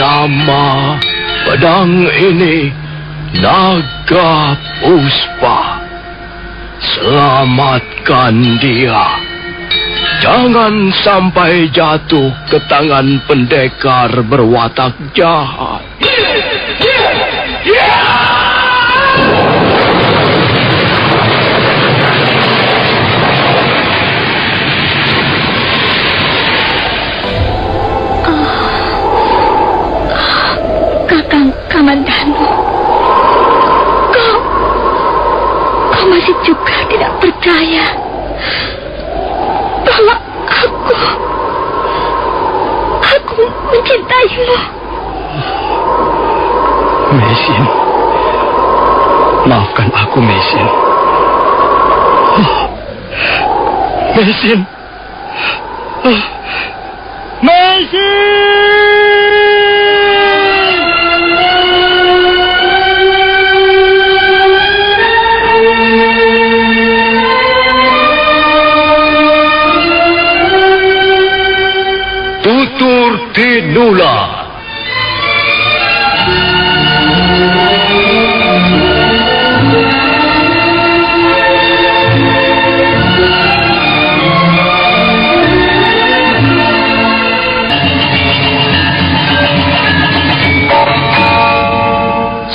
Nama pedang ini Naga Puspa. Selamatkan dia. Jangan sampai jatuh ke tangan pendekar berwatak jahat. Kakang Kamandanu, kau masih juga tidak percaya bahwa aku mencintaimu. Mesin, maafkan aku, Mesin. Mesin. Mesin! Tutur Tinula.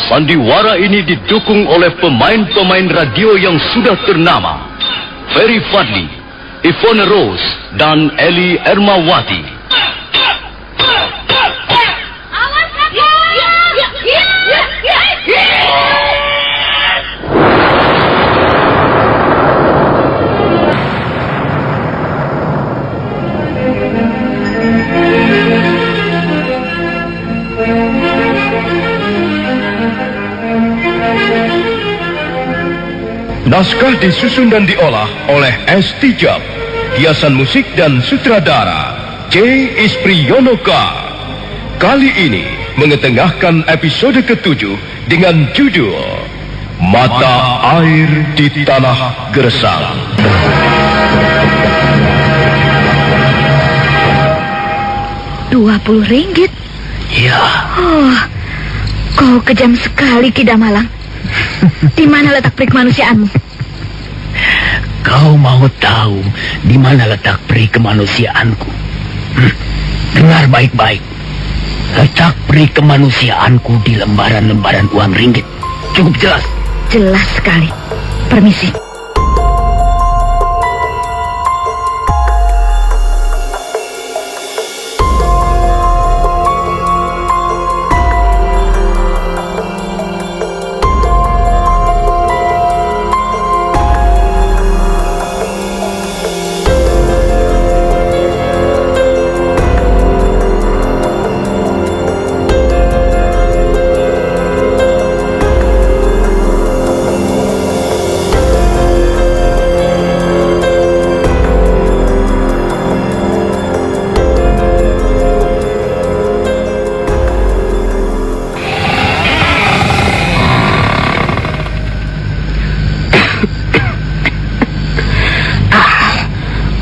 Sandiwara ini didukung oleh pemain-pemain radio yang sudah ternama. Ferry Fadli, Ivone Rose, dan Eli Ermawati. Naskah disusun dan diolah oleh S. Tijab. Hiasan musik dan sutradara C. Ispriyonoka. Kali ini mengetengahkan episode ke-7 dengan judul Mata Air di Tanah Gersang. Rp20? Ya. Oh, kau kejam sekali, Ki Damalang. Di mana letak peri kemanusiaanmu? Kau mau tahu di mana letak peri kemanusiaanku? Dengar baik-baik. Letak peri kemanusiaanku di lembaran-lembaran uang ringgit. Cukup jelas? Jelas sekali. Permisi.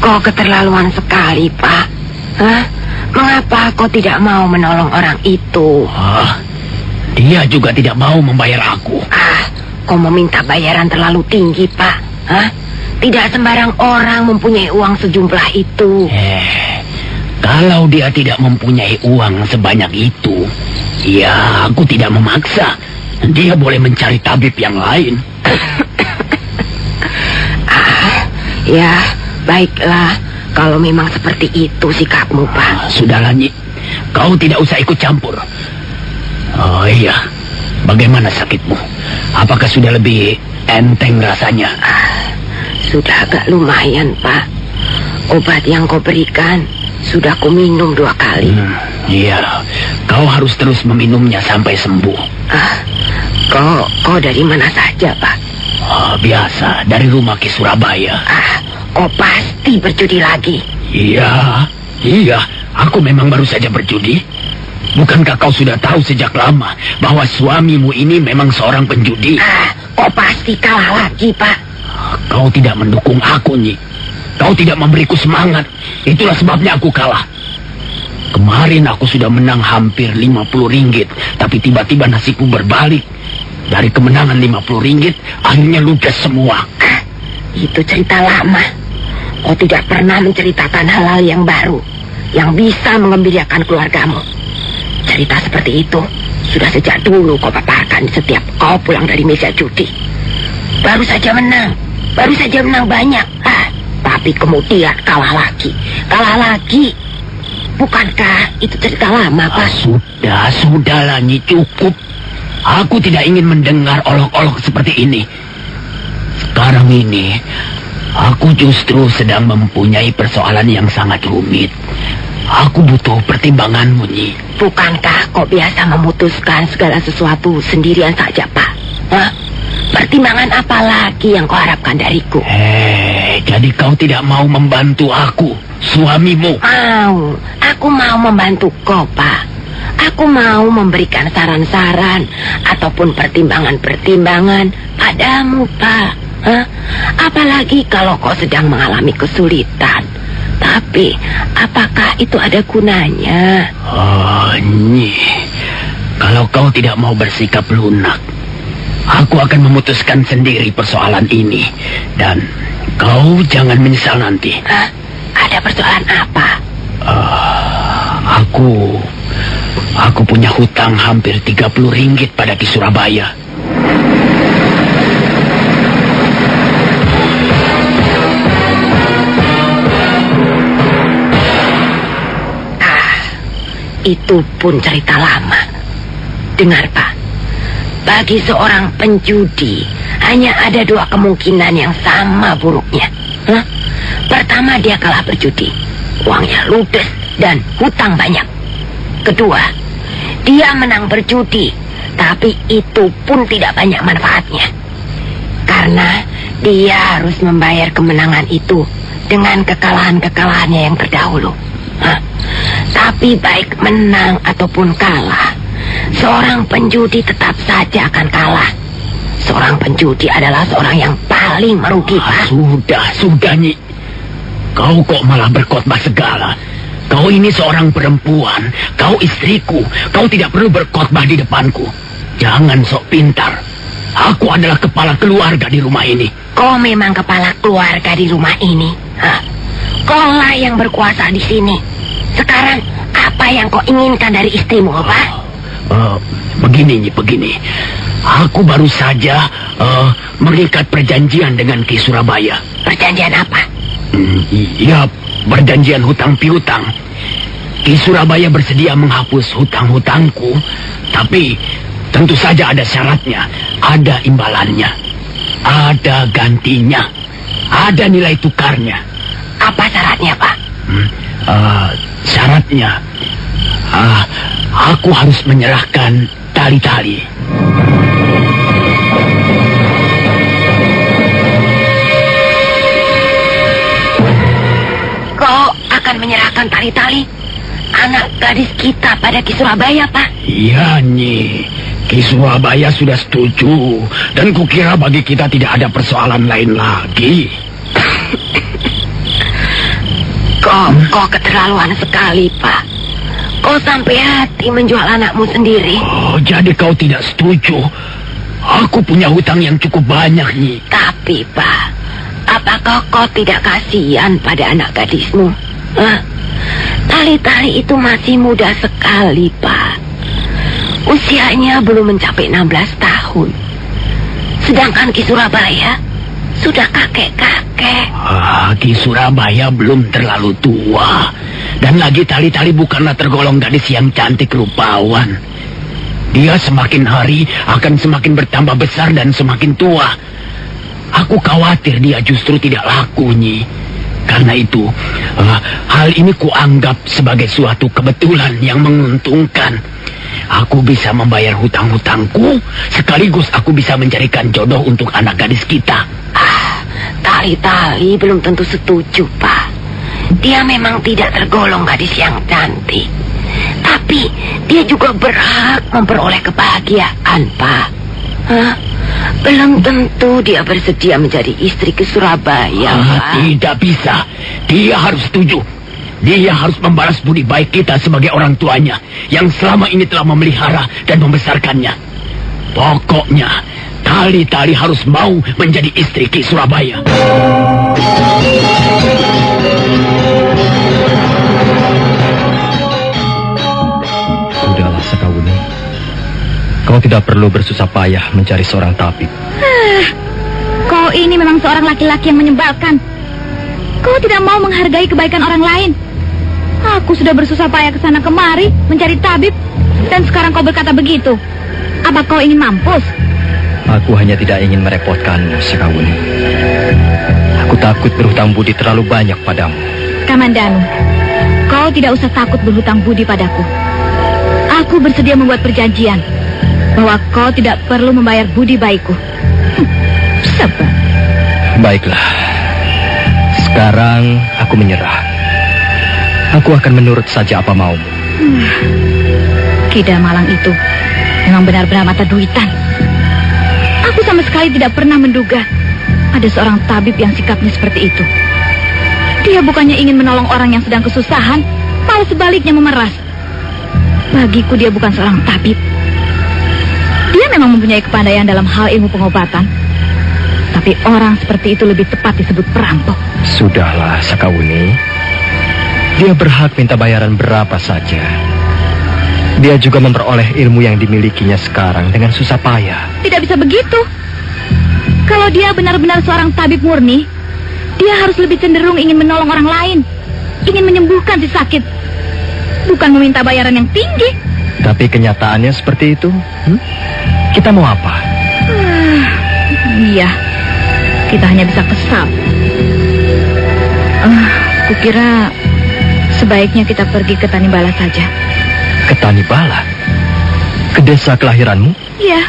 Kau keterlaluan sekali, Pak. Hah? Mengapa kau tidak mau menolong orang itu? Dia juga tidak mau membayar aku. Kau meminta bayaran terlalu tinggi, Pak. Hah? Tidak sembarang orang mempunyai uang sejumlah itu. Kalau dia tidak mempunyai uang sebanyak itu, ya aku tidak memaksa. Dia boleh mencari tabib yang lain. Ya, baiklah. Kalau memang seperti itu sikapmu, Pak. Sudahlah, Nyi. Kau tidak usah ikut campur. Oh iya, bagaimana sakitmu? Apakah sudah lebih enteng rasanya? Sudah agak lumayan, Pak. Obat yang kau berikan sudah ku minum 2 kali. Iya, kau harus terus meminumnya sampai sembuh. Kau dari mana saja, Pak? Biasa, dari rumah Ki Surabaya. Kau pasti berjudi lagi. Iya, aku memang baru saja berjudi. Bukankah kau sudah tahu sejak lama bahwa suamimu ini memang seorang penjudi? Kau pasti kalah lagi, Pak. Kau tidak mendukung aku, Nyi. Kau tidak memberiku semangat. Itulah sebabnya aku kalah. Kemarin aku sudah menang hampir 50 ringgit, tapi tiba-tiba nasibku berbalik. Dari kemenangan 50 ringgit, akhirnya ludes semua. Itu cerita lama. Kau tidak pernah menceritakan hal-hal yang baru, yang bisa mengembirakan keluargamu. Cerita seperti itu sudah sejak dulu kau paparkan setiap kau pulang dari meja judi. Baru saja menang banyak. Tapi kemudian kalah lagi. Bukankah itu cerita lama, Pak? Sudahlah, Nyi, cukup. Aku tidak ingin mendengar olok-olok seperti ini. Sekarang ini, aku justru sedang mempunyai persoalan yang sangat rumit. Aku butuh pertimbanganmu, Nyi. Bukankah kau biasa memutuskan segala sesuatu sendirian saja, Pak? Pertimbangan apa lagi yang kau harapkan dariku? Jadi kau tidak mau membantu aku, suamimu? Aku mau membantu kau, Pak. Aku mau memberikan saran-saran ataupun pertimbangan-pertimbangan padamu, Pak. Apalagi kalau kau sedang mengalami kesulitan. Tapi, apakah itu ada gunanya? Nyi, kalau kau tidak mau bersikap lunak, aku akan memutuskan sendiri persoalan ini. Dan kau jangan menyesal nanti. Ada persoalan apa? Aku punya hutang hampir 30 ringgit pada Ki Surabaya. Itu pun cerita lama. Dengar, Pak. Bagi seorang penjudi, hanya ada 2 kemungkinan yang sama buruknya. Pertama, dia kalah berjudi. Uangnya ludes dan hutang banyak. Kedua, dia menang berjudi, tapi itu pun tidak banyak manfaatnya. Karena dia harus membayar kemenangan itu dengan kekalahan-kekalahannya yang terdahulu. Tapi baik menang ataupun kalah, seorang penjudi tetap saja akan kalah. Seorang penjudi adalah seorang yang paling merugi, Pak. Sudah, Nyi. Kau kok malah berkhotbah segala. Kau ini seorang perempuan, kau istriku, kau tidak perlu berkhotbah di depanku. Jangan sok pintar. Aku adalah kepala keluarga di rumah ini. Kau memang kepala keluarga di rumah ini. Kaulah yang berkuasa di sini. Sekarang, apa yang kau inginkan dari istrimu, Pak? Begini. Aku baru saja mengikat perjanjian dengan Ki Surabaya. Perjanjian apa? Ya, perjanjian hutang piutang. Ki Surabaya bersedia menghapus hutang-hutangku, tapi tentu saja ada syaratnya, ada imbalannya, ada gantinya, ada nilai tukarnya. Apa syaratnya, Pak? Syaratnya, aku harus menyerahkan tali-tali. Kau akan menyerahkan tali-tali anak gadis kita pada Ki Surabaya, Pak? Iya, Nyi. Ki Surabaya sudah setuju. Dan kukira bagi kita tidak ada persoalan lain lagi. Kau keterlaluan sekali, Pak. Kau sampai hati menjual anakmu sendiri. Jadi kau tidak setuju? Aku punya hutang yang cukup banyak, Nyi. Tapi, Pak, apakah kau tidak kasihan pada anak gadismu? Tali-tali itu masih muda sekali, Pak. Usianya belum mencapai 16 tahun. Sedangkan Ki Surabaya sudah kakek-kakek. Ki Surabaya belum terlalu tua. Dan lagi tali-tali bukanlah tergolong gadis yang cantik rupawan. Dia semakin hari akan semakin bertambah besar dan semakin tua. Aku khawatir dia justru tidak laku, Nyi. Karena itu, hal ini kuanggap sebagai suatu kebetulan yang menguntungkan. Aku bisa membayar hutang-hutangku, sekaligus aku bisa mencarikan jodoh untuk anak gadis kita. Tali-tali belum tentu setuju, Pak. Dia memang tidak tergolong gadis yang cantik. Tapi dia juga berhak memperoleh kebahagiaan, Pak. Belum tentu dia bersedia menjadi istri ke Surabaya, Pak. Tidak bisa. Dia harus setuju. Dia harus membalas budi baik kita sebagai orang tuanya yang selama ini telah memelihara dan membesarkannya. Pokoknya, Tali-Tali harus mau menjadi istri Ki Surabaya. Sudahlah, Sekawuni. Kau tidak perlu bersusah payah mencari seorang tabib. Kau ini memang seorang laki-laki yang menyebalkan. Kau tidak mau menghargai kebaikan orang lain. Aku sudah bersusah payah ke sana kemari mencari tabib, dan sekarang kau berkata begitu. Apa kau ingin mampus? Aku hanya tidak ingin merepotkanmu, Sekawuni. Aku takut berhutang budi terlalu banyak padamu. Kamandanu, kau tidak usah takut berhutang budi padaku. Aku bersedia membuat perjanjian bahwa kau tidak perlu membayar budi baikku. Sebab. Baiklah. Sekarang aku menyerah. Aku akan menurut saja apa maumu. Ki Damalang itu memang benar-benar mata duitan. Aku sama sekali tidak pernah menduga ada seorang tabib yang sikapnya seperti itu. Dia bukannya ingin menolong orang yang sedang kesusahan, malah sebaliknya memeras. Bagiku dia bukan seorang tabib. Dia memang mempunyai kepandaian dalam hal ilmu pengobatan, tapi orang seperti itu lebih tepat disebut perampok. Sudahlah, Sekawuni. Dia berhak minta bayaran berapa saja. Dia juga memperoleh ilmu yang dimilikinya sekarang dengan susah payah. Tidak bisa begitu. Kalau dia benar-benar seorang tabib murni, dia harus lebih cenderung ingin menolong orang lain, ingin menyembuhkan si sakit, bukan meminta bayaran yang tinggi. Tapi kenyataannya seperti itu. Kita mau apa? Iya, kita hanya bisa kesal. Kukira sebaiknya kita pergi ke Tanibala saja. Ke Tanibala? Ke desa kelahiranmu? Iya.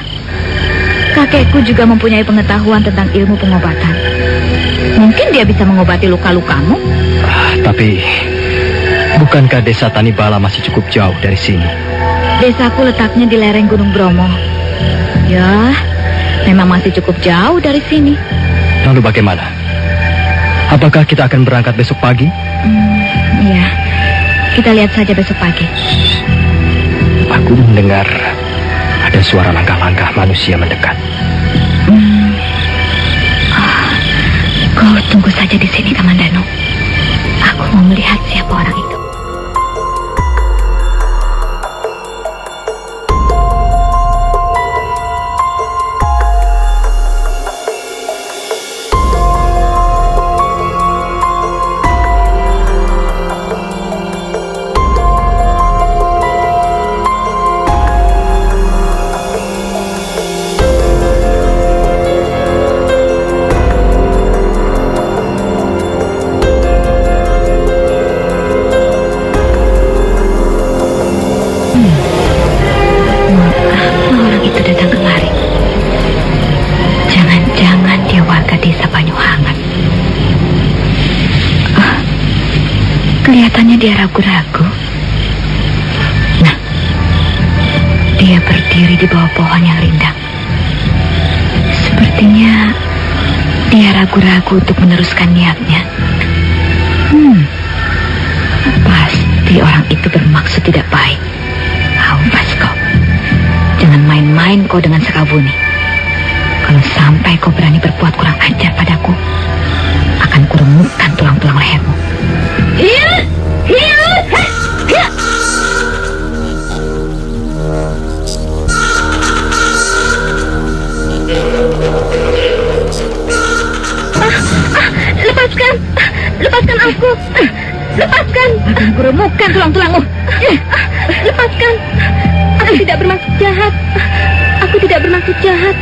Kakekku juga mempunyai pengetahuan tentang ilmu pengobatan. Mungkin dia bisa mengobati luka-lukamu. Tapi bukankah desa Tanibala masih cukup jauh dari sini? Desaku letaknya di lereng Gunung Bromo. Ya, memang masih cukup jauh dari sini. Lalu bagaimana? Apakah kita akan berangkat besok pagi? Iya, kita lihat saja besok pagi. Aku mendengar ada suara langkah-langkah manusia mendekat. Kau tunggu saja di sini, Kamandanu. Aku mau melihat siapa orang itu. Kelihatannya dia ragu-ragu. Nah, dia berdiri di bawah pohon yang rindang. Sepertinya dia ragu-ragu untuk meneruskan niatnya. Pasti orang itu bermaksud tidak baik. Awas kau. Jangan main-main kau dengan Sekawuni. Kalau sampai kau berani berbuat kurang ajar padaku, akan kuremukkan tulang-tulang lehermu. Lepaskan aku. Lepaskan. Akan kuremukkan tulang-tulangmu. Lepaskan. Aku tidak bermaksud jahat. Aku tidak bermaksud jahat.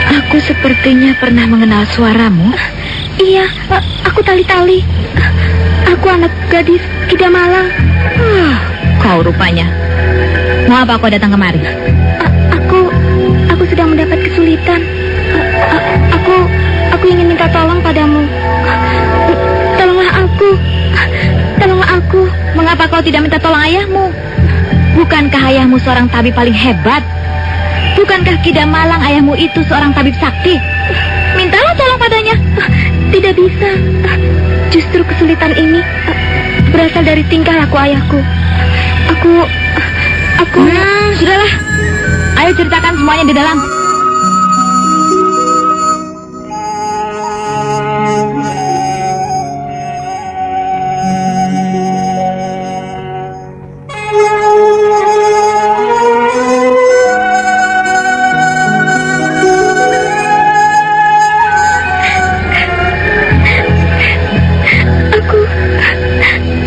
Aku sepertinya pernah mengenal suaramu. Iya, aku Tali-Tali. Aku anak gadis Ki Damalang. Kau rupanya. Mau apa kau datang kemari? Aku sedang mendapat kesulitan. Aku ingin minta tolong padamu. Tolonglah aku. Tolonglah aku. Mengapa kau tidak minta tolong ayahmu? Bukankah ayahmu seorang tabib paling hebat? Bukankah Kida Malang ayahmu itu seorang tabib sakti? Mintalah tolong padanya. Tidak bisa. Justru kesulitan ini berasal dari tingkah laku ayahku. Aku... Sudahlah. Ayo ceritakan semuanya di dalam.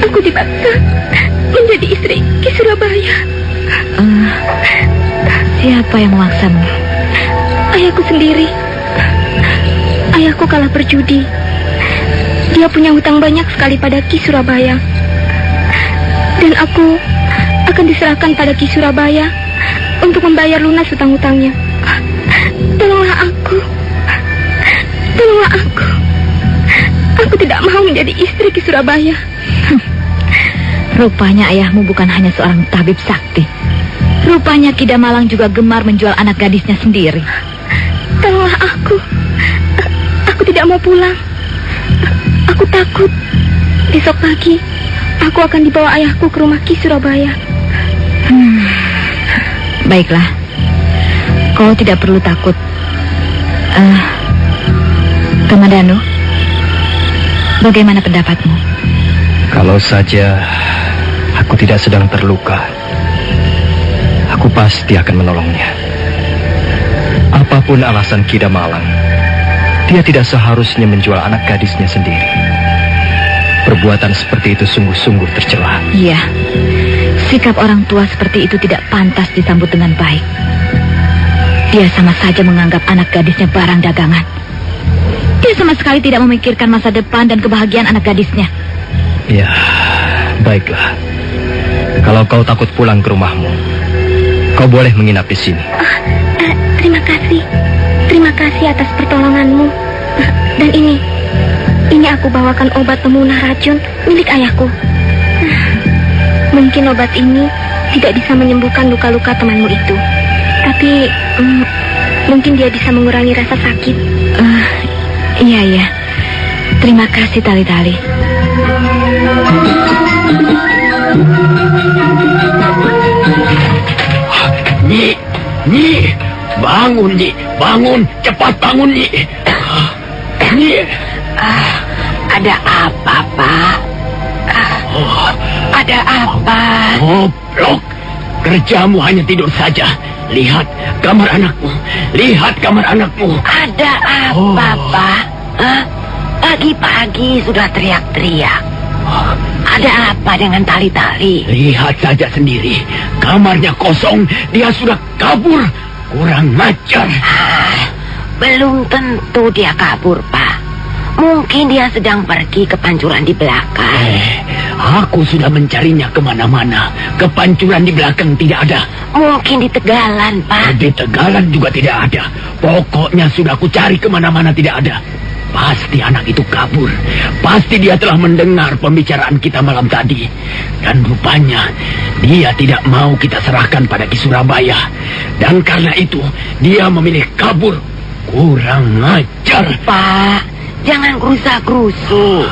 Aku dipaksa menjadi istri Ki Surabaya. Siapa yang memaksamu? Ayahku sendiri. Ayahku kalah berjudi. Dia punya hutang banyak sekali pada Ki Surabaya. Dan aku akan diserahkan pada Ki Surabaya untuk membayar lunas hutang-hutangnya. Tolonglah aku. Tolonglah aku. Aku tidak mau menjadi istri Ki Surabaya. Rupanya ayahmu bukan hanya seorang tabib sakti. Rupanya Kida Malang juga gemar menjual anak gadisnya sendiri. Tolonglah aku. Aku tidak mau pulang. Aku takut besok pagi aku akan dibawa ayahku ke rumah Ki Surabaya. Baiklah. Kau tidak perlu takut. Kamandanu, bagaimana pendapatmu? Kalau saja aku tidak sedang terluka, aku pasti akan menolongnya. Apapun alasan Kida Malang, dia tidak seharusnya menjual anak gadisnya sendiri. Perbuatan seperti itu sungguh-sungguh tercela. Iya, sikap orang tua seperti itu tidak pantas disambut dengan baik. Dia sama saja menganggap anak gadisnya barang dagangan. Dia sama sekali tidak memikirkan masa depan dan kebahagiaan anak gadisnya. Ya, baiklah. Kalau kau takut pulang ke rumahmu, kau boleh menginap di sini. Terima kasih. Terima kasih atas pertolonganmu. Dan ini aku bawakan obat pemunah racun milik ayahku. Mungkin obat ini tidak bisa menyembuhkan luka-luka temanmu itu. Tapi mungkin dia bisa mengurangi rasa sakit. Iya. Terima kasih Tali-Tali. Nyi, bangun Nyi, bangun, cepat bangun Nyi. Nyi, Ada apa, Pak? Ada apa? Goblok, kerjamu hanya tidur saja. Lihat kamar anakmu, lihat kamar anakmu. Ada apa, Pak? Hah? Pagi-pagi sudah teriak-teriak. Ada apa dengan Tali-Tali? Lihat saja sendiri, kamarnya kosong, dia sudah kabur. Kurang ajar. Belum tentu dia kabur, Pak. Mungkin dia sedang pergi ke pancuran di belakang. Aku sudah mencarinya kemana-mana. Ke pancuran di belakang tidak ada. Mungkin di Tegalan, Pak. Di Tegalan juga tidak ada. Pokoknya sudah aku cari kemana-mana tidak ada. Pasti anak itu kabur. Pasti dia telah mendengar pembicaraan kita malam tadi. Dan rupanya dia tidak mau kita serahkan pada Ki Surabaya. Dan karena itu dia memilih kabur. Kurang ajar. Pak, jangan gerusa-gerusu.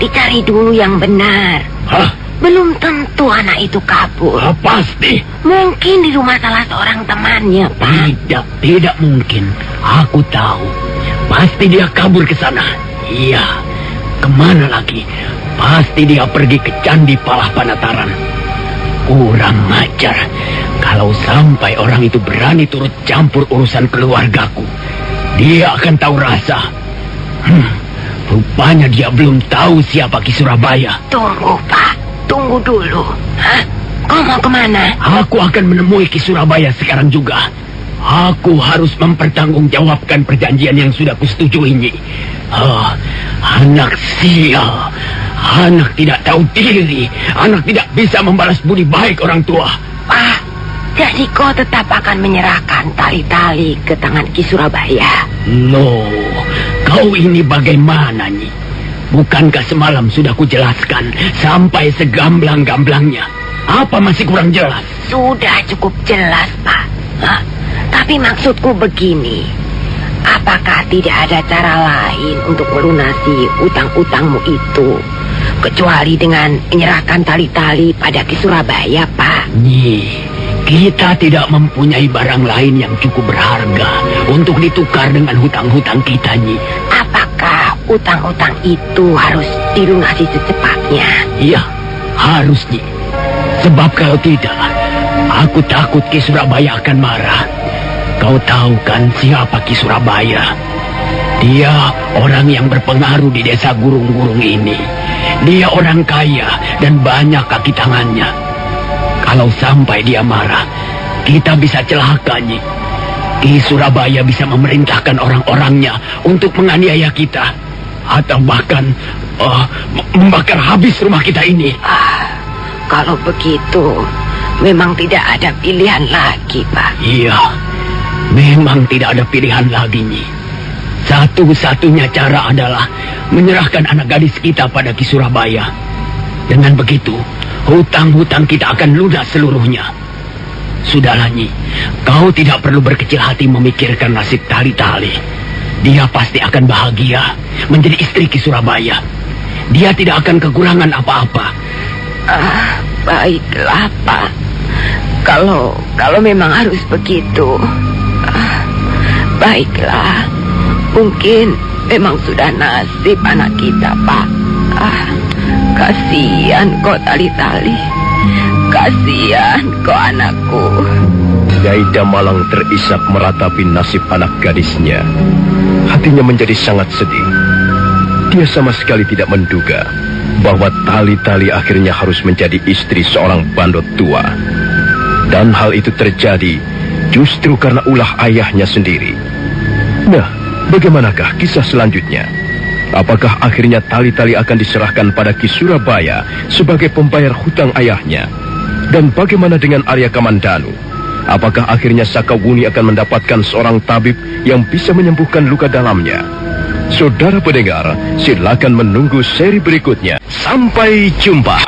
Dicari dulu yang benar. Hah? Belum tentu anak itu kabur. Pasti. Mungkin di rumah salah seorang temannya, Pak. Tidak mungkin. Aku tahu. Pasti dia kabur ke sana. Iya. Kemana lagi? Pasti dia pergi ke Candi Palah Panataran. Kurang ajar. Kalau sampai orang itu berani turut campur urusan keluargaku, dia akan tahu rasa. Rupanya dia belum tahu siapa Ki Surabaya. Tunggu, Pak. Tunggu dulu. Hah? Kau mau kemana? Aku akan menemui Ki Surabaya sekarang juga. Aku harus mempertanggungjawabkan perjanjian yang sudah kusetujui, Nyi. Anak sial. Anak tidak tahu diri. Anak tidak bisa membalas budi baik orang tua. Pak, jadi kau tetap akan menyerahkan Tali-Tali ke tangan Ki Surabaya? No, kau ini bagaimana, Nyi? Bukankah semalam sudah kujelaskan sampai segamblang-gamblangnya? Apa masih kurang jelas? Sudah cukup jelas, Pak. Hah? Tapi maksudku begini, apakah tidak ada cara lain untuk melunasi utang-utangmu itu, kecuali dengan menyerahkan tali-tali pada Ki Surabaya, Pak? Nyi, kita tidak mempunyai barang lain yang cukup berharga untuk ditukar dengan hutang-hutang kita, Nyi. Apakah utang-utang itu harus dilunasi secepatnya? Iya, harus, Nyi. Sebab kalau tidak, aku takut Ki Surabaya akan marah. Kau tahu kan siapa Ki Surabaya? Dia orang yang berpengaruh di desa Gurung-Gurung ini. Dia orang kaya dan banyak kaki tangannya. Kalau sampai dia marah, kita bisa celaka, Nyi. Ki Surabaya bisa memerintahkan orang-orangnya untuk menganiaya kita. Atau bahkan membakar habis rumah kita ini. Kalau begitu, memang tidak ada pilihan lagi, Pak. Iya, memang tidak ada pilihan lagi, Nyi. Satu-satunya cara adalah menyerahkan anak gadis kita pada Ki Surabaya. Dengan begitu, hutang-hutang kita akan lunas seluruhnya. Sudahlah, Nyi, kau tidak perlu berkecil hati memikirkan nasib tali-tali. Dia pasti akan bahagia menjadi istri Ki Surabaya. Dia tidak akan kekurangan apa-apa. Baiklah, Pak. Kalau memang harus begitu, baiklah. Mungkin memang sudah nasib anak kita, Pak. Kasihan kau tali-tali. Kasihan kau anakku. Nyai Damalang terisak meratapi nasib anak gadisnya. Hatinya menjadi sangat sedih. Dia sama sekali tidak menduga bahwa tali-tali akhirnya harus menjadi istri seorang bandot tua. Dan hal itu terjadi justru karena ulah ayahnya sendiri. Nah, bagaimanakah kisah selanjutnya? Apakah akhirnya tali-tali akan diserahkan pada Ki Surabaya sebagai pembayar hutang ayahnya? Dan bagaimana dengan Arya Kamandanu? Apakah akhirnya Sakawuni akan mendapatkan seorang tabib yang bisa menyembuhkan luka dalamnya? Saudara pendengar, silakan menunggu seri berikutnya. Sampai jumpa.